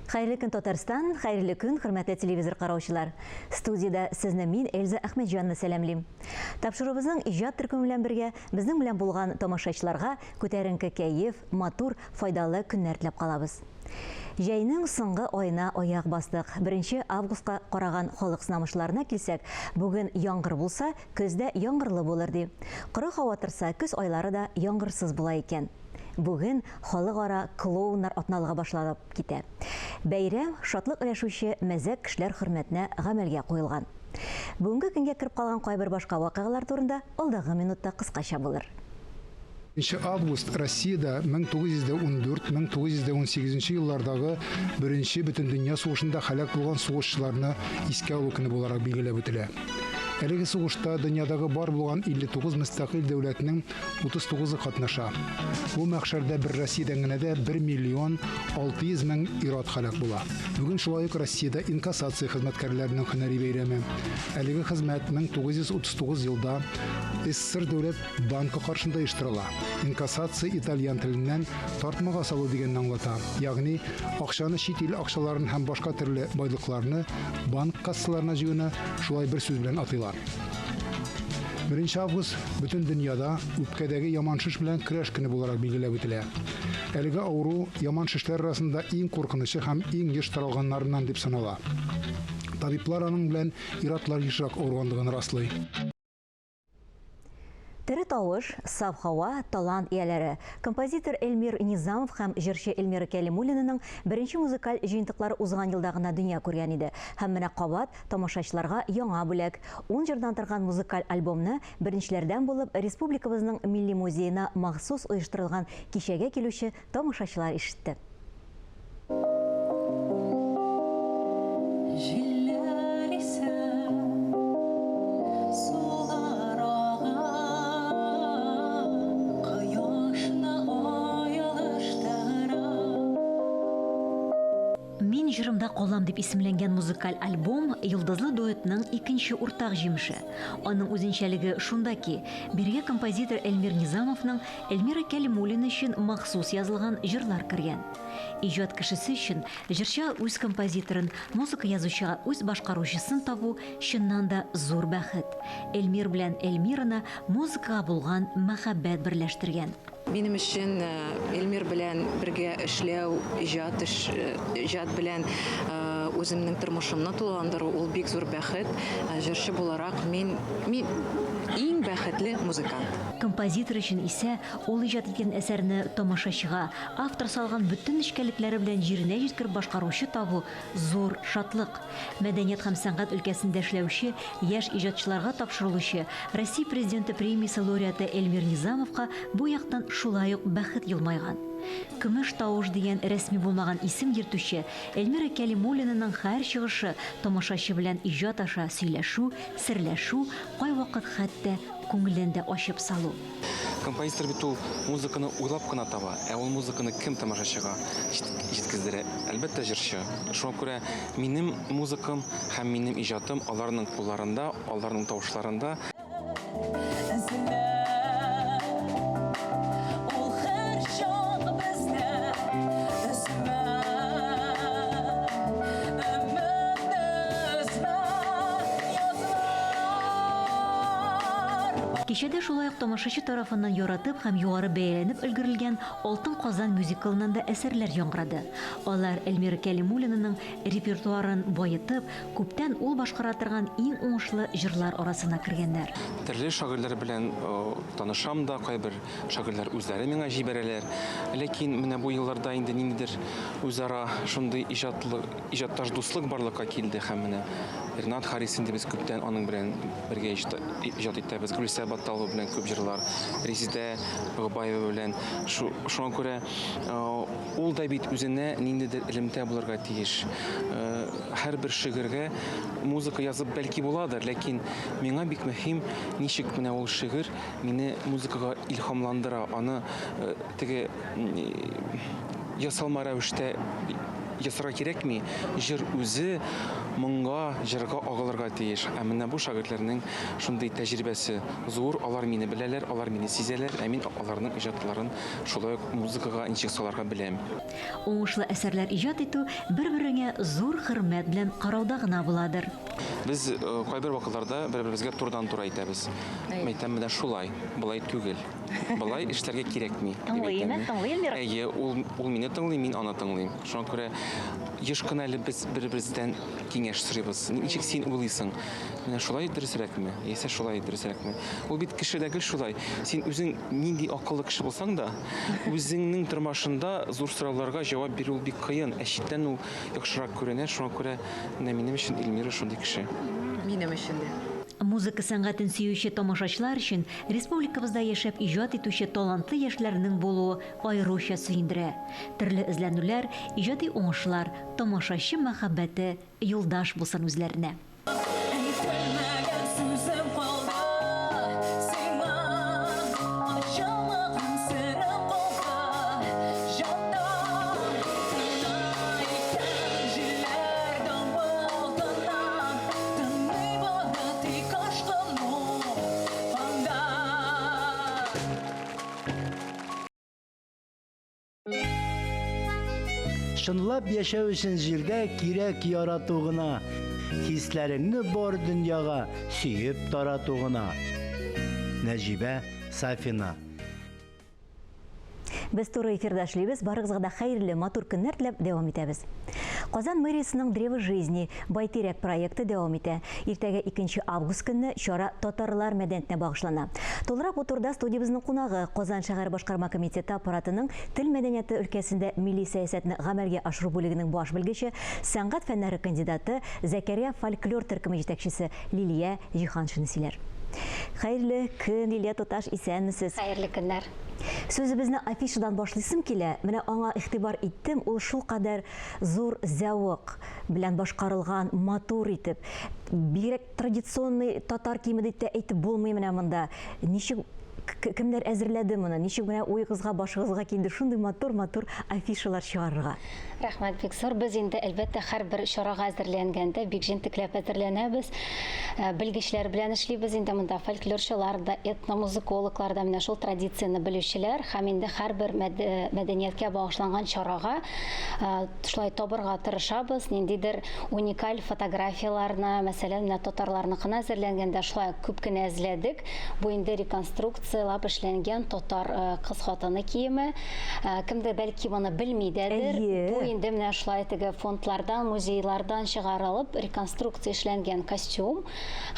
Xayrlı gün Татарстан, xayrlı gün hürmetli televizor караучылар. Студияда сезне мин Эльза Әхмәтҗанны сәламлыйм. Тапшырыбызның иҗат төркеме белән бергә безнең белән булган тамашачыларга күтәренке кәеф, матур, файдалы көннәр теләп калабыз. Җәйнең соңгы аена аяк бастык. 1 августка караган халык сынамышларына килсәк, бүген яңгыр булса, көздә яңгырлы булыр ди. Коры һава торса, көз айлары да яңгырсыз була икән. Бүген халыкара клоуннар атналыгы башланып китә. Бәйрәм шатлык өләшүче мәзәк кешеләр хөрмәтенә гамәлгә куелган. Бүгенге көнгә кереп калган кайбер башка вакыйгалар турында алдагы минутта кыскача булыр. 1 август Россиядә 1914-1918 еллардагы беренче бөтен дөнья сугышында һәлак булган сугышчыларны искә алу көне буларак билгеләп үтелә. Әлеге сугышта дөньядагы бар булган 59 мөстәкыйль дәүләтнең 39-ы катнаша. Бу мәхшәрдә бер Россиядән генә дә 1 миллион 600 мең ир-ат һәлак була. Бүген шулай ук Россиядә инкассация хезмәткәрләренең һөнәри бәйрәме. Әлеге хезмәт 1939 елда СССР дәүләт банкы каршында оештырыла. Инкассация итальян теленнән тартмага салу дигәнне аңлата. Ягъни акчаны чит ил акчаларын һәм башка төрле байлыкларны банк кассаларына җыюны шулай бер сүз белән атыйлар. 1 август бөтен дөньяда үпкәдәге яман шеш белән көрәш көне буларак билгеләп үтелә. Әлеге авыру яман шешләр арасында иң куркынычы һәм иң еш таралганнарыннан дип санала. Табиблар аның белән ир-атлар ешрак авырганлыгын раслый. Тере тавыш, саф һава, талант ияләре. Композитор Эльмир Низамов һәм җырчы Эльмира Кәлимуллинаның беренче музыкаль җыентыклары узган елда гына дөнья күргән иде. Һәм менә кабат тамашачыларга яңа бүләк. 10 җырдан торган музыкаль альбомны беренчеләрдән булып республикабызның милли музеена махсус оештырылган кичәгә килүче тамашачылар ишетте. Җырымда калам дип исемләнгән музыкаль альбом Йолдызлы дуэтның икенче уртак җимеше. Аның үзенчәлеге шунда ки, биргә композитор Эльмир Низамовның Эльмира Кәлимуллина өчен махсус язылган җырлар кергән. Иҗат кешесе өчен җырчы үз композиторын, музыка язучыга үз башкаручысын табу чыннан да зур бәхет. Эльмир белән Эльмираны музыкага булган мәхәббәт берләштергән. Минем өчен Эльмир белән бергә эшләү, иҗат белән үземнең тормышымны тулыландыру ул бик зур бәхет. Җырчы буларак мин иң бәхетле музыкант. Композитор өчен исә ул иҗат иткән әсәрне тамашачыга, автор салган бөтен эшкәлекләре белән җиренә җиткер башкаручы табу зур шатлык. Мәдәният һәм сәнгать өлкәсендә эшләүче, яшь иҗатчыларга тапшырылучы Россия президенты премиясе лауреаты Эльмир Низамовка бу яктан шулай ук бәхет елмайган. Көмеш тавыш дигән рәсми булмаган исем йөртүче Эльмира Кәлимуллинаның һәр чыгышы тамашачы белән иҗат аша сөйләшү, серләшү, кайвакыт хәтта күңелендә ачып салу. Композитор бит ул музыканы уйлап кына таба, ә ул музыканы кем тамашачыга җиткездерә? Әлбәттә җырчы. Шуңа күрә минем музыкам һәм минем иҗатым аларның кулларында, аларның тавышларында. Кичәдә шулай ук тамашачы тарафыннан яратып һәм югары бәяләнеп өлгерелгән Алтын Казан мюзиклынан да әсәрләр яңгырады. Алар Эльмира Кәлимуллинаның репертуарын байытып, күптән ул башкара торган иң уңышлы җырлар арасына кергәннәр. Төрле шагыйрьләр белән танышам да, кайбер шагыйрьләр үзләре миңа җибәрәләр. Ләкин менә бу елларда инде ниндидер үзара шундый иҗатташ дуслык барлыкка килде һәм менә Ренат Харисин дибез күптән аның белән бергә иҗат итәбез. Гөлсә Батталова белән күп җырлар, Резидә Гобаева белән. Шуңа күрә ул да бит үзенә ниндидер элемтә булырга тиеш. Һәрбер шигырьгә музыка язып бәлки буладыр, ләкин миңа бик мөһим ничек менә ул шигырь мине музыкага илһамландыра, аны теге ясалма рәвештә ясарга кирәкми, җыр үзе моңга, җырга агылырга тиеш. Ә менә бу шагыйрьләрнең шундый тәҗрибәсе зур, алар мине беләләр, алар мине сизәләр, ә мин аларның иҗатларын шулай ук музыкага инчек саларга беләм. Уңышлы әсәрләр иҗат итү бер-береңә зур хөрмәт белән карауда гына буладыр. Без кайбер вакытларда бер-беребезгә турыдан-туры әйтәбез. Әйтәм, менә шулай, булай түгел. Булай эшләргә кирәкми. Әйе, ул мине тыңлый, мин аны тыңлыйм. Шуңа күрә еш кына әле без бер-беребездән киңәш сорыйбыз. Ничек син уйлыйсың? Менә шулай дөресрәкме? Яисә шулай дөресрәкме? Ул бит кешедә гел шулай. Син үзең нинди акыллы кеше булсаң да, үзеңнең тормышында зур сорауларга җавап бирү бик кыен. Ә читтән ул яхшырак күренә. Шуңа күрә минем өчен Эльмира шундый кеше. Минем өчен дә. Музыка сәнгатен сөюче тамашачылар өчен республикабызда яшәп иҗат итүче талантлы яшьләрнең булуы аеруча сөендерә. Төрле эзләнүләр, иҗади уңышлар, тамашачы мәхәббәте юлдаш булсын үзләренә. Шынлап яшәү өчен җирдә кирәк ярату гына, хисләреңне бар дөньяга сөеп тарату гына. Нәҗибә Сафина. Без туры эфирда эшлибез, барыгызга да хәерле, матур көннәр теләп дәвам итәбез. Казан мэриясының «Древо жизни» байтирәк проекты дәвам итә. Иртәгә 2 август көнне чара татарлар мәдәниятенә багышлана. Толырак бу турда студиябезнең кунагы Казан шәһәр башкарма комитеты аппаратының тел мәдәнияте өлкәсендә милли сәясәтне гамәлгә ашыру бүлегенең баш белгече, сәнгать фәннәре кандидаты, Зәкәрия фольклор төркеме җитәкчесе Лилия Җиһаншина сөйләр. Хәерле көн, Лилия туташ, исәнмесез? Хәерле көннәр. Сүзебезне афишадан башлыйсым килә. Менә аңа игътибар иттем, ул шул кадәр зур зәвык белән башкарылган, матур итеп, бигрәк традиционный татар киеме дип тә әйтеп булмый менә монда. Ничек кемнәр әзерләде моны? Ничек менә уегызга, башыгызга килде шундый матур афишалар чыгарырга? Рәхмәт, бик зур. Без инде әлбәттә һәрбер чарага әзерләнгәндә бик җентекләп әзерләнәбез. Белгечләр белән эшлибез инде монда, фольклорчылар да, этномузыкологлар да, менә шул традицияны белүчеләр һәм инде һәрбер мәдәнияткә багышланган чарага шулай табырга тырышабыз. Ниндидер уникаль фотографияларны, мәсәлән, менә татарларныкына әзерләнгәндә шулай күп кенә эзләдек. Бу инде реконструкциялап эшләнгән татар кыз-хатыны киеме. Кемдер бәлки моны белмидәдер. Бу инде менә шулай теге фондлардан, музейлардан чыгарылып, реконструкция эшләнгән костюм.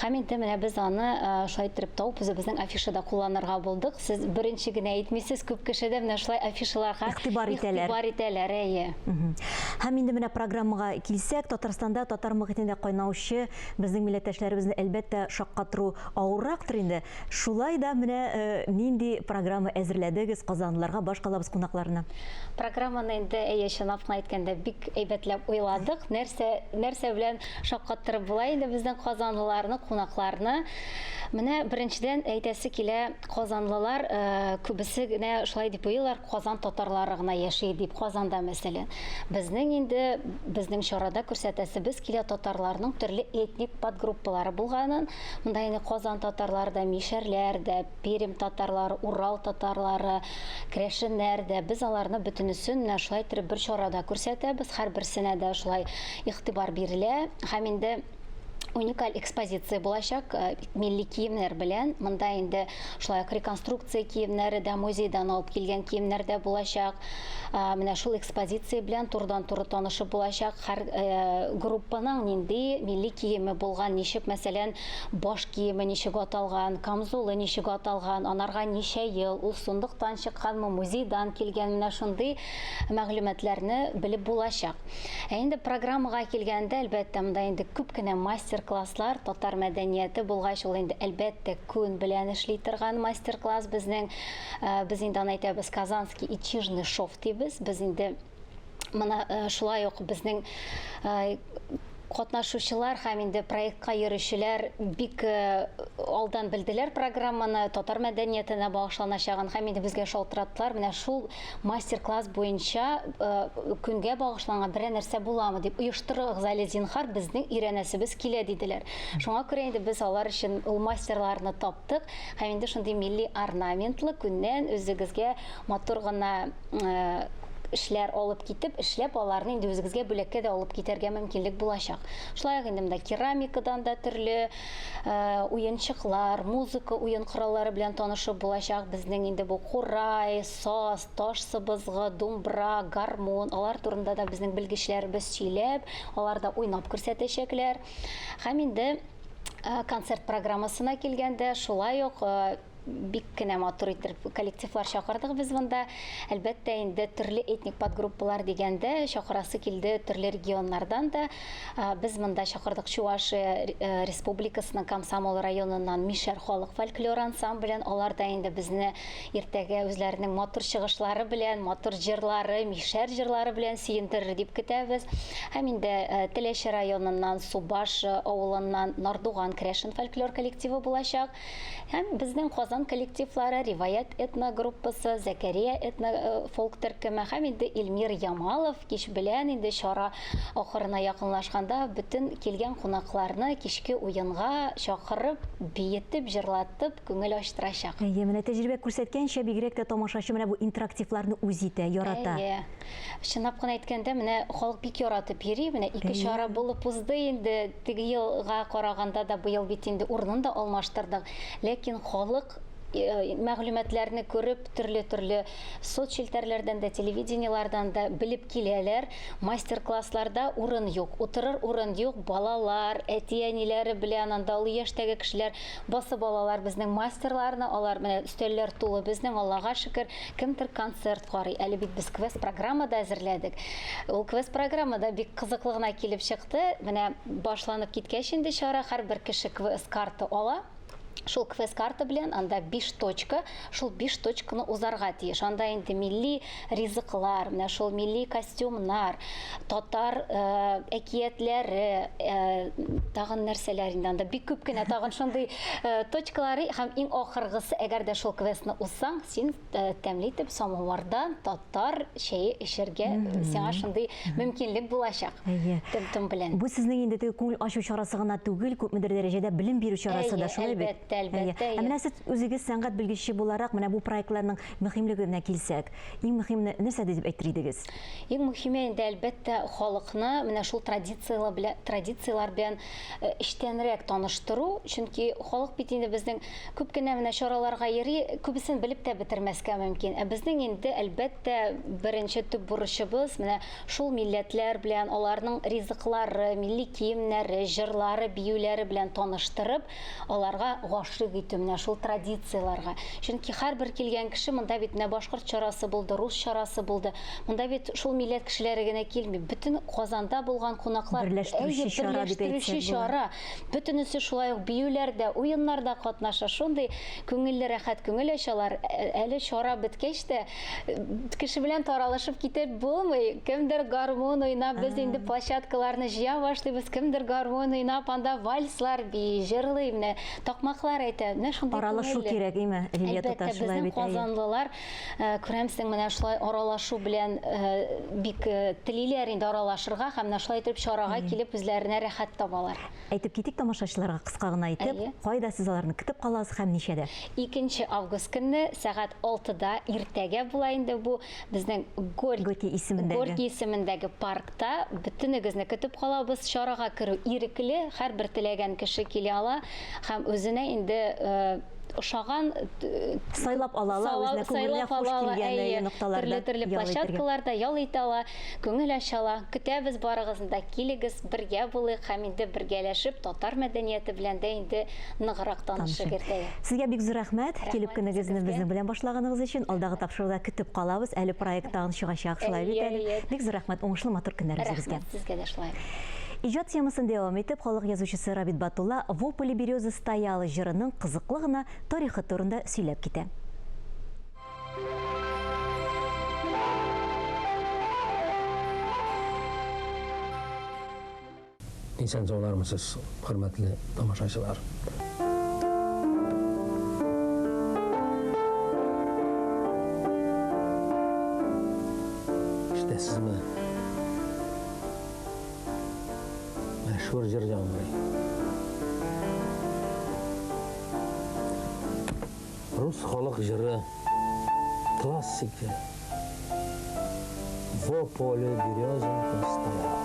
Һәм инде менә без аны шулай итеп тауып, үзебезнең афишада кулланырга булдык. Сез беренче генә әйтмисез, күп кеше дә менә шулай афишаларга игътибар итәләр. Һәм инде менә программага килсәк, Татарстанда татар мөхитендә кайнаучы безнең милләттәшләребезне әлбәттә шаккатыру авыррактыр инде. Шулай да менә нинди программа әзерләдегез казанлыларга, башкалабыз кунакларына? Программаны инде чынлапны әйткәндә бик әйбәтләп уйладык. Нәрсә белән шаккаттырып була инде безнең казанлыларны, кунакларны. Менә беренчедән әйтәсе килә, казанлылар күбесе генә шулай дип уйлар, Казан татарлары гына яши дип, Казанда мәсәлән. Безнең чарада күрсәтәсебез килә татарларның төрле этник подгруппалары булганын. Монда инде Казан татарлары да, мишәрләр дә, Пермь татарлары, Урал татарлары, Крешеннәр дә, без аларны бөтенесен шулай итеп бер чарада күрсәтәбез. Һәрберсенә дә шулай игътибар бирелә. Һәм инде уникаль экспозиция булачак милли киемнәр белән. Монда инде шулай реконструкция киемнәре дә, музейдан алып килгән киемнәр дә булачак. Менә шул экспозиция белән турыдан-туры танышып булачак. Һәр группаның нинди милли киеме булган, ничек мәсәлән баш киеме ничек аталган, камзулы ничек аталган, анарга ничә ел, ул сундыктан чыкканмы, музейдан килгән, менә шундый мәгълүматларны белеп булачак. Инде программага килгәндә әлбәттә монда инде күп кенә мастер-класслар, татар мәдәнияте булгач, ул инде әлбәттә күн белән эшли торган мастер-класс безнең, без инде әйтәбез казанский ичижный шов дибез. Без инде моны шулай ук безнең катнашучылар һәм инде проектка йөрүчеләр бик алдан белделәр программаны, татар мәдәниятенә багышланачагын һәм инде безгә шалтыраттылар. Менә шул мастер-класс буенча көнгә багышланган бер нәрсә буламы дип оештырыгыз әле зинһар, безнең өйрәнәсебез килә диделәр. Шуңа күрә инде без алар өчен ул мастерларны таптык һәм инде шундый милли орнаментлы күннән үзегезгә матур гына эшләр алып китеп, эшләп аларны инде үзегезгә бүләккә дә алып китәргә мөмкинлек булачак. Шулай ук инде монда керамикадан да төрле уенчыклар, музыка уен кораллары белән танышып булачак. Безнең инде бу курай, саз, таш сыбызгы, думбра, гармон, алар турында да безнең белгечләребез сөйләп, аларда уйнап күрсәтәчәкләр. Һәм инде концерт программасына килгәндә шулай ук бик кенә матур итеп коллективлар чакырдык без монда. Әлбәттә инде төрле этник подгруппалар дигәндә чакырасы килде төрле регионнардан да. Без монда чакырдык Чувашия Республикасының Комсомол районыннан Мишәр халык фольклор ансамблен. Алар да инде безне иртәгә үзләренең матур чыгышлары белән, матур җырлары, Мишәр җырлары белән сөендерер дип көтәбез. Һәм инде Теләче районыннан Субаш авылыннан Нардуган Крешин фольклор коллективы булачак. Һәм безнең коллективлары, Риваят этногруппасы, Зәкәрия этнофолк төркеме һәм инде Илмир Ямалов кич белән инде чара ахырына якынлашканда бүтән килгән кунакларны кичке уенга чакырып, биетеп, җырлатып, күңел ачтырачак. Менә тәҗрибә күрсәткәнчә бигрәк тә тамашачы менә бу интерактивларны үз итә, ярата. Чынлап кына әйткәндә, менә халык бик яратып йөри. Менә ике чара булып узды инде. Теге елга караганда да быел бит инде урынын да алмаштырдык. Ләкин халык мәгълүматларны күреп, төрле соцшелтәрләрдән дә, телевидениелардан да белеп киләләр. Мастер-классларда урын юк, утырыр урын юк. Балалар, әти-әниләре белән анда ул яшьтәге кешеләр басып алалар безнең мастерларны, алар менә өстәлләр тулы. Безнең Аллага шөкер, кемдер концерт карый. Әле бит без квест программада әзерләдек. Ул квест программада бик кызыклы гына килеп чыкты. Менә башланып киткәч инде чара һәрбер кеше квест карта ала. Шул квест карта белән анда 5 точка, шул 5 точканы узарга тиеш. Анда инде милли ризыклар, менә шул милли костюмнар, татар әкиятләре, тагын нәрсәләр инде анда бик күп кенә тагын шундый точкалары һәм иң ахыргысы, әгәр дә шул квестны узсаң, син тәмле итеп самовардан татар чәе эчәргә сиңа шундый мөмкинлек булачак. Тем белән. Бу сезнең инде күңел ачу чарасы гына түгел, күпмедер дәрәҗәдә белем бирү чарасы да шулай бит. Әлбәттә. Менә сез үзегез сәнгать белгече буларак менә бу проектларның мөһимлегенә килсәк, иң мөһиме нәрсә дип әйтер идегез? Иң мөһиме инде әлбәттә халыкны менә шул традициялар белән эчтәнрәк таныштыру, чөнки халык бит инде безнең күп кенә менә чараларга йөри, күбесен белеп тә бетермәскә мөмкин. Безнең инде әлбәттә беренче төп бурычыбыз менә шул милләтләр белән, аларның ризыклары, милли киемнәре, җырлары, биюләре белән таныштырып, аларга гашык итү менә шул традицияларга. Чөнки һәрбер килгән кеше монда бит менә башкорт чарасы булды, рус чарасы булды. Монда бит шул милләт кешеләре генә килми, бөтен Казанда булган кунаклар берләштерүче чара. Бөтенесе шулай ук биюләрдә, уеннарда катнаша, шундый күңелле рәхәт күңел ачалар. Әле чара беткәч тә кеше белән таралышып китеп булмый. Кемдер гармон уйнап, без инде площадкаларны җыя башлыйбыз. Кемдер гармон уйнап, анда вальслар бии, җырлый, менә такмаклар әйтә. Менә шундый аралашу кирәк, име? Лилия тоташлай бит. Казанлылар күрәмсең менә шулай аралашу белән бик телиләр инде аралашырга һәм менә шулай итеп чарага килеп үзләренә рәхәт табалар. Әйтеп китик тамашачыларга кыска гына әйтеп, кайда сез аларны көтеп каласыз һәм ничәдә? 2 август көнне сәгать 6-да иртәгә була инде бу безнең Горький исемендәге паркта бөтенегезне көтеп калабыз. Чарага керү ирекле, һәрбер теләгән кеше килә ала һәм үзенә инде ошаган сайлап алала, үзенә күңелгә хуш килгән нокталарда, төрле площадкаларда ял итә ала, күңел ачала. Көтәбез барыгызны, килегез, бергә булыйк һәм инде бергәләшеп татар мәдәнияте белән дә инде ныграк танышык иртәгә. Сезгә бик зур рәхмәт, килеп көнегезне безнең белән башлаганыгыз өчен. Алдагы тапшыруда көтеп калабыз. Әле проекттан чыгачак, шулай бит әле. Бик зур рәхмәт, уңышлы матур көннәр сезгә. Сезгә дә шулай. Иҗат темасын дәвам итеп, халык язучысы Рабит Батулла «Во поле березы стояла» җырының кызыклы гына тарихы турында сөйләп китә. Исән саулармысыз, хөрмәтле тамашачылар. Ишетәсезме? Мәшһүр җыр яңгырый. Рус халык җыры, классика. Во поле березонка стояла.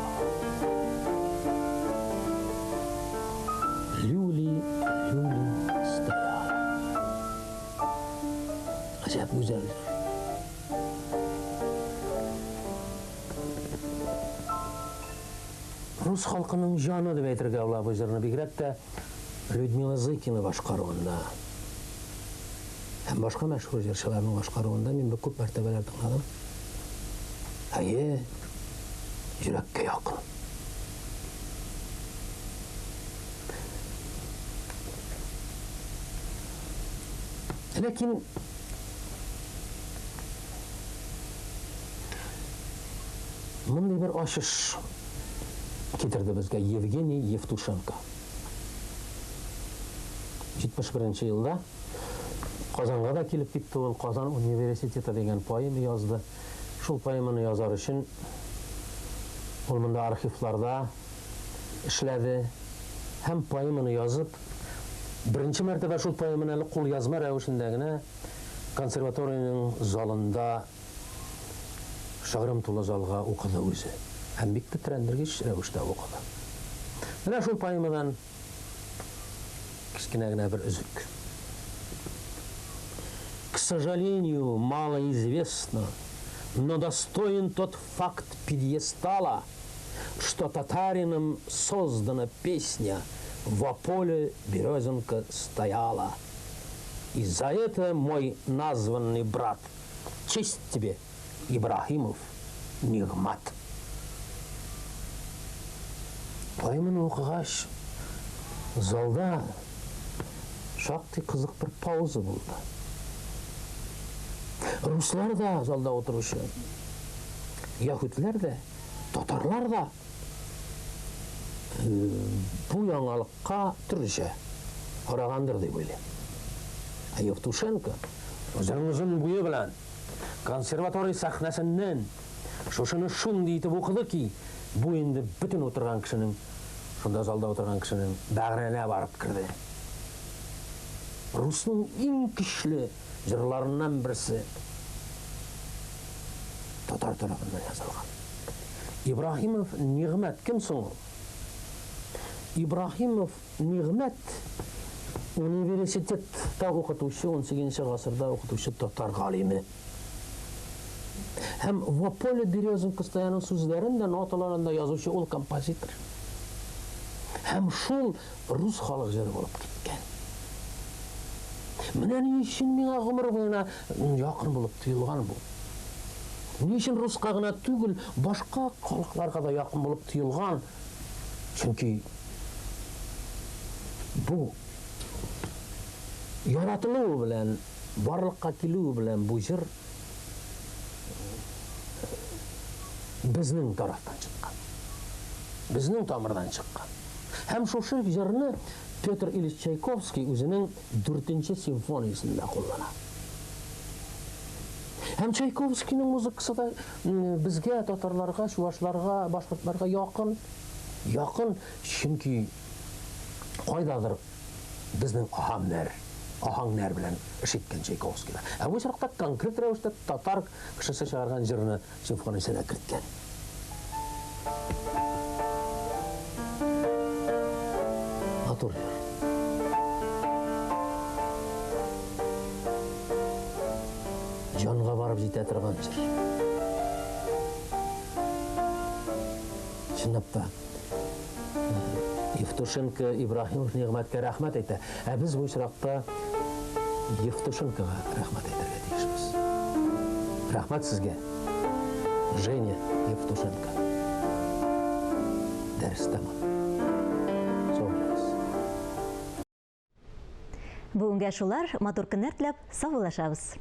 Люли стояла. Гаҗәп гүзәл. Рус халкының җаны дип әйтергә була бу җырны, бигрәк тә Людмила Зыкина башкаруында. Һәм башка мәшһүр җырчыларның башкаруында мин бу күп мәртәбәләр тыңладым. Йөрәккә якын. Ләкин мондый бер ачыш китерде безгә Евгений Евтушенко. 71 елда Казанга да килеп китте ул, Казан университеты дигән поэма язды. Шул поэманы язар өчен ул монда архивларда эшләде һәм поэманы язып, беренче мәртәбә шул поэманы әле кул язма рәвешендә генә консерваторияның залында шагырым тулы залга укыды үзе. Һәм бик тетрәндергеч рәвештә укыды. Менә шул поэмадан кечкенә генә бер өзек. К сожалению, малоизвестно, но достоин тот факт пьедестала, что татарином создана песня «Во поле березонка стояла». И за это, мой названный брат, честь тебе, Ибрахимов, Нигмат. Поэманы укыгач, залда шактый кызык бер пауза булды. Руслар да залда отырушы, яһүдләр дә, татарлар да бу яңалыкка төрлечә карагандыр дип уйлыйм. Евтушенко үзенең буе белән консерватория сәхнәсеннән шушыны шундый итеп укыды ки, бу инде бөтен утырган кешенең, шунда залда утырган кешенең бәгыренә барып керде. Русның иң көчле җырларыннан берсе татар тарафыннан язылган. Ибрахимов Нигмәт кем соң ул? Ибрахимов Нигмәт университетта укытучы, 18 гасырда укытучы татар галиме. Һәм «Во поле березонка стояла» сүзләрен дә, ноталарында язучы ул композитор. Һәм шул рус халык җыры булып киткән. Менә ни өчен миңа гомер буена якын булып тоелган бу? Ни өчен руска гына түгел, башка халыкларга да якын булып тоелган? Чөнки бу яратылу белән, барлыкка килү белән бу җыр безнең тарафтан чыккан. Безнең тамырдан чыккан. Һәм шушы җырны Петр Ильич Чайковский үзенең 4-нче симфониясендә куллана. Һәм Чайковскийның музыкасы да безгә, татарларга, чуашларга, башкортларга якын, чөнки кайдадыр безнең ахаңнар белән эш иткән Чайковскийда. Ә бу чакта конкрет рәвештә татар кешесе чыгарган җырны симфониясенә керткән. Матур. Җанга барып җитә торган җыр. Чынлап та Евтушенко Ибрахимов Нигмәткә рәхмәт әйтә. Ә без бу очракта Евтушенкога рәхмәт әйтергә тиешбез. Рәхмәт сезгә, Женя Евтушенко. Дәрес тәмам. Бүгенгә шулар, матур көннәр теләп, саулашабыз.